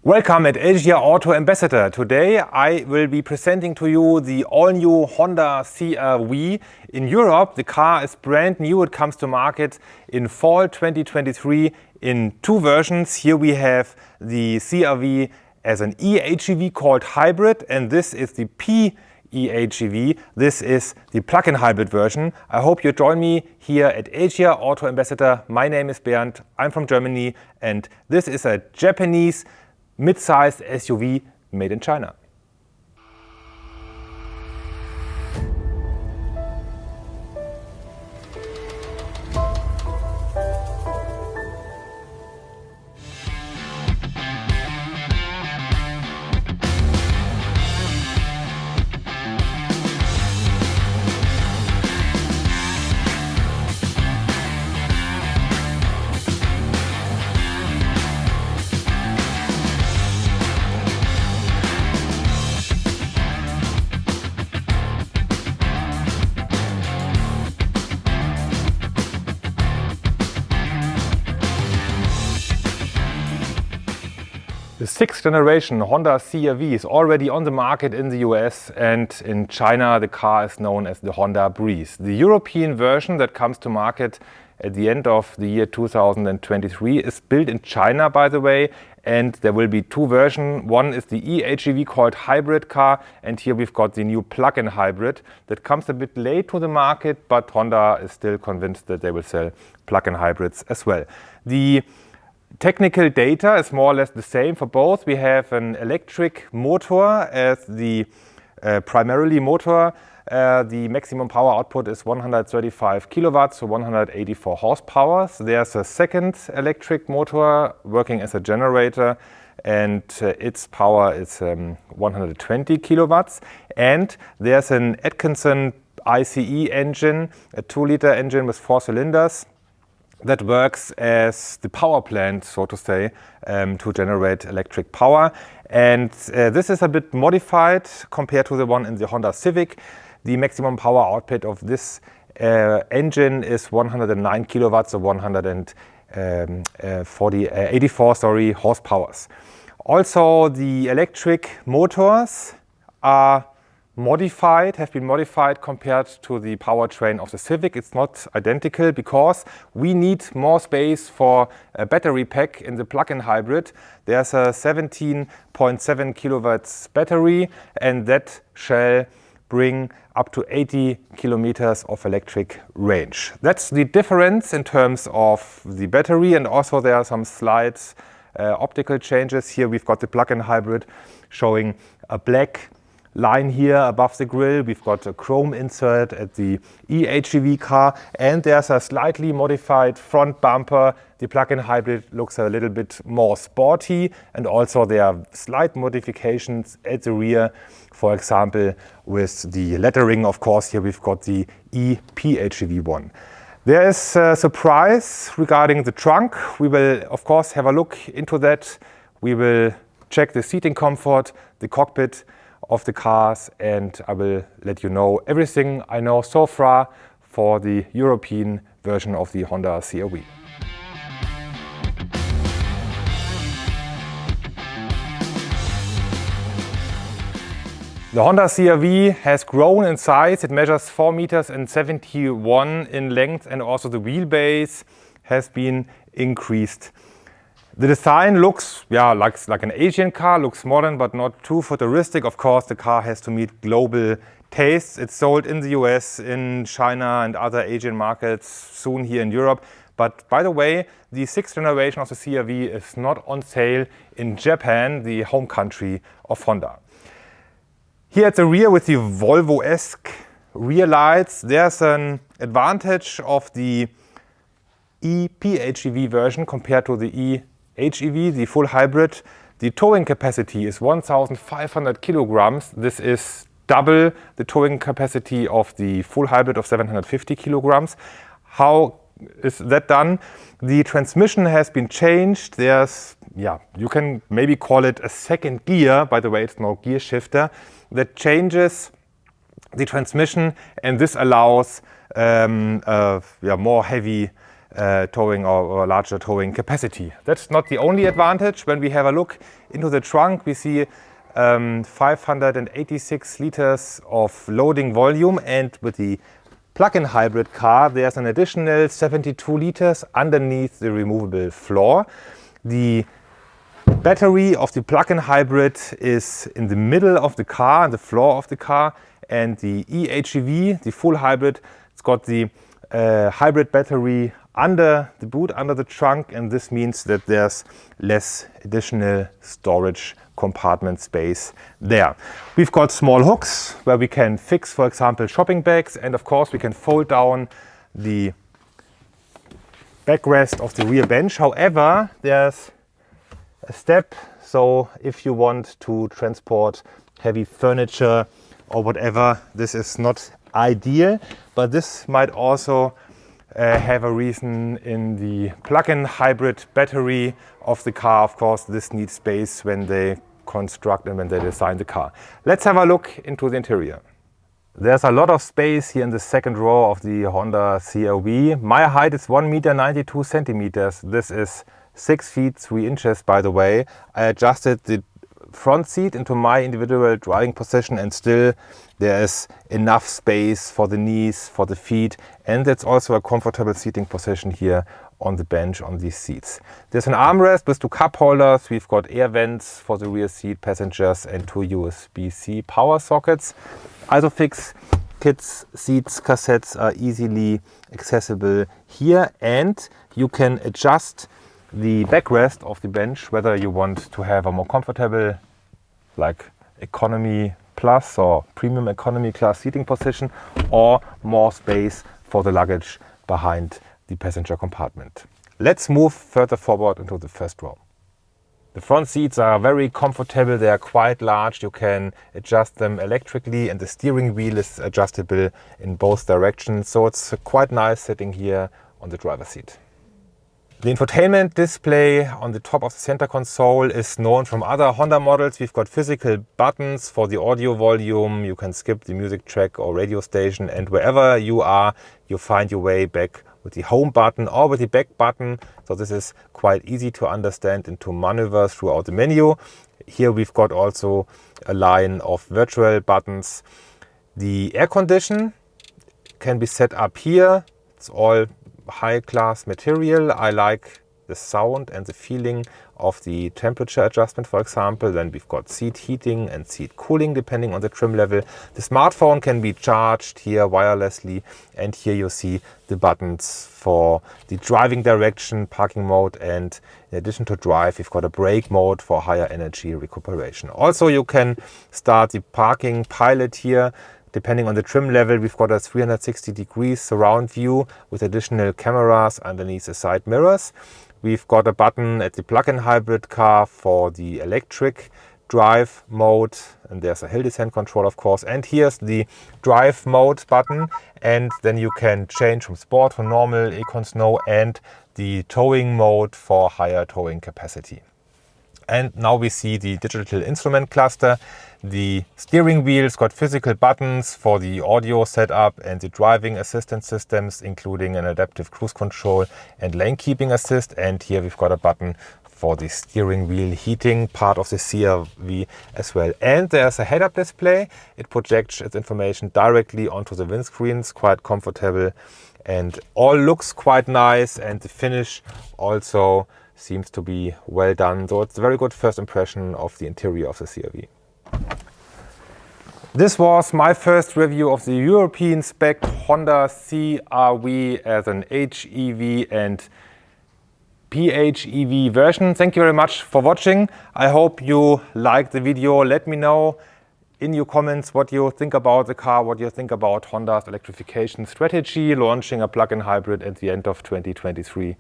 Welcome at Asia Auto Ambassador. Today I will be presenting to you the all-new Honda CR-V. In Europe, the car is brand new. It comes to market in fall 2023 in two versions. Here we have the CR-V as an eHEV called hybrid, and this is the PEHEV. This is the plug-in hybrid version. I hope you join me here at Asia Auto Ambassador. My name is Bernd. I'm from Germany, and this is a Japanese mid-sized SUV made in China. The sixth generation Honda CR-V is already on the market in the US, and in China the car is known as the Honda Breeze. The European version that comes to market at the end of the year 2023 is built in China, by the way, and there will be two versions. One is the eHEV called hybrid car, and here we've got the new plug-in hybrid that comes a bit late to the market, but Honda is still convinced that they will sell plug-in hybrids as well. The technical data is more or less the same for both. We have an electric motor as the primarily motor. The maximum power output is 135 kilowatts, so 184 horsepower. So there's a second electric motor working as a generator, and its power is 120 kilowatts. And there's an Atkinson ICE engine, a 2-liter engine with 4 cylinders, that works as the power plant, so to say, to generate electric power. And this is a bit modified compared to the one in the Honda Civic. The maximum power output of this engine is 109 kilowatts, or 84 horsepower. Also, the electric motors are have been modified compared to the powertrain of the Civic. It's not identical because we need more space for a battery pack in the plug-in hybrid. There's a 17.7 kilowatts battery, and that shall bring up to 80 kilometers of electric range. That's the difference in terms of the battery, and also there are some slight optical changes. Here we've got the plug-in hybrid showing a black line here above the grille. We've got a chrome insert at the eHEV car, and there's a slightly modified front bumper. The plug-in hybrid looks a little bit more sporty, and also there are slight modifications at the rear, for example with the lettering. Of course, here we've got the ePHEV one. There is a surprise regarding the trunk. We will of course have a look into that. We will check the seating comfort, the cockpit of the cars, and I will let you know everything I know so far for the European version of the Honda CR-V. The Honda CR-V has grown in size. It measures 4 meters and 71 in length, and also the wheelbase has been increased. The design looks like an Asian car, looks modern but not too futuristic. Of course, the car has to meet global tastes. It's sold in the US, in China and other Asian markets, soon here in Europe. But by the way, the sixth generation of the CR-V is not on sale in Japan, the home country of Honda. Here at the rear with the Volvo-esque rear lights, there's an advantage of the ePHEV version compared to the eHEV, the full hybrid. The towing capacity is 1,500 kilograms. This is double the towing capacity of the full hybrid of 750 kilograms. How is that done? The transmission has been changed. There's, you can maybe call it a second gear. By the way, it's no gear shifter that changes the transmission, and this allows more heavy towing or larger towing capacity. That's not the only advantage. When we have a look into the trunk, we see 586 liters of loading volume, and with the plug-in hybrid car there's an additional 72 liters underneath the removable floor. The battery of the plug-in hybrid is in the middle of the car, on the floor of the car, and the eHEV, the full hybrid, it's got the hybrid battery under the boot, under the trunk, and this means that there's less additional storage compartment space there. We've got small hooks where we can fix, for example, shopping bags, and of course we can fold down the backrest of the rear bench. However, there's a step, so if you want to transport heavy furniture or whatever, this is not ideal, but this might also have a reason in the plug-in hybrid battery of the car. Of course, this needs space when they construct and when they design the car. Let's have a look into the interior. There's a lot of space here in the second row of the Honda CR-V. My height is 1 meter 92 centimeters. This is 6 feet 3 inches, by the way. I adjusted the front seat into my individual driving position, and still there is enough space for the knees, for the feet, and it's also a comfortable seating position here on the bench on these seats. There's an armrest with 2 cup holders. We've got air vents for the rear seat passengers and 2 USB-C power sockets. Isofix kids seats cassettes are easily accessible here, and you can adjust the backrest of the bench whether you want to have a more comfortable, like economy plus or premium economy class seating position, or more space for the luggage behind the passenger compartment. Let's move further forward into the first row. The front seats are very comfortable. They are quite large. You can adjust them electrically, and the steering wheel is adjustable in both directions. So it's quite nice sitting here on the driver's seat. The infotainment display on the top of the center console is known from other Honda models. We've got physical buttons for the audio volume. You can skip the music track or radio station, and wherever you are, you find your way back with the home button or with the back button. So this is quite easy to understand and to maneuver throughout the menu. Here we've got also a line of virtual buttons. The air condition can be set up here. It's all high-class material. I like the sound and the feeling of the temperature adjustment, for example. Then we've got seat heating and seat cooling depending on the trim level. The smartphone can be charged here wirelessly, and here you see the buttons for the driving direction, parking mode, and in addition to drive, we've got a brake mode for higher energy recuperation. Also, you can start the parking pilot here. Depending on the trim level, we've got a 360 degrees surround view with additional cameras underneath the side mirrors. We've got a button at the plug-in hybrid car for the electric drive mode, and there's a hill descent control, of course. And here's the drive mode button, and then you can change from sport to normal, econ snow, and the towing mode for higher towing capacity. And now we see the digital instrument cluster. The steering wheel's got physical buttons for the audio setup and the driving assistance systems, including an adaptive cruise control and lane keeping assist. And here we've got a button for the steering wheel heating, part of the CR-V as well. And there's a head-up display. It projects its information directly onto the windscreens, quite comfortable, and all looks quite nice, and the finish also seems to be well done. So it's a very good first impression of the interior of the CR-V. This was my first review of the European spec Honda CR-V as an HEV and PHEV version. Thank you very much for watching. I hope you liked the video. Let me know in your comments what you think about the car, what you think about Honda's electrification strategy, launching a plug-in hybrid at the end of 2023.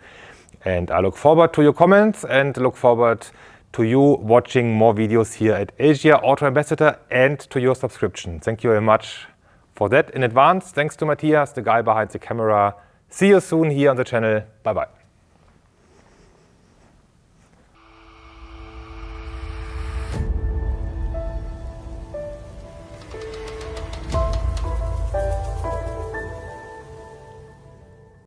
And I look forward to your comments and look forward to you watching more videos here at Asia Auto Ambassador and to your subscription. Thank you very much for that in advance. Thanks to Matthias, the guy behind the camera. See you soon here on the channel. Bye-bye.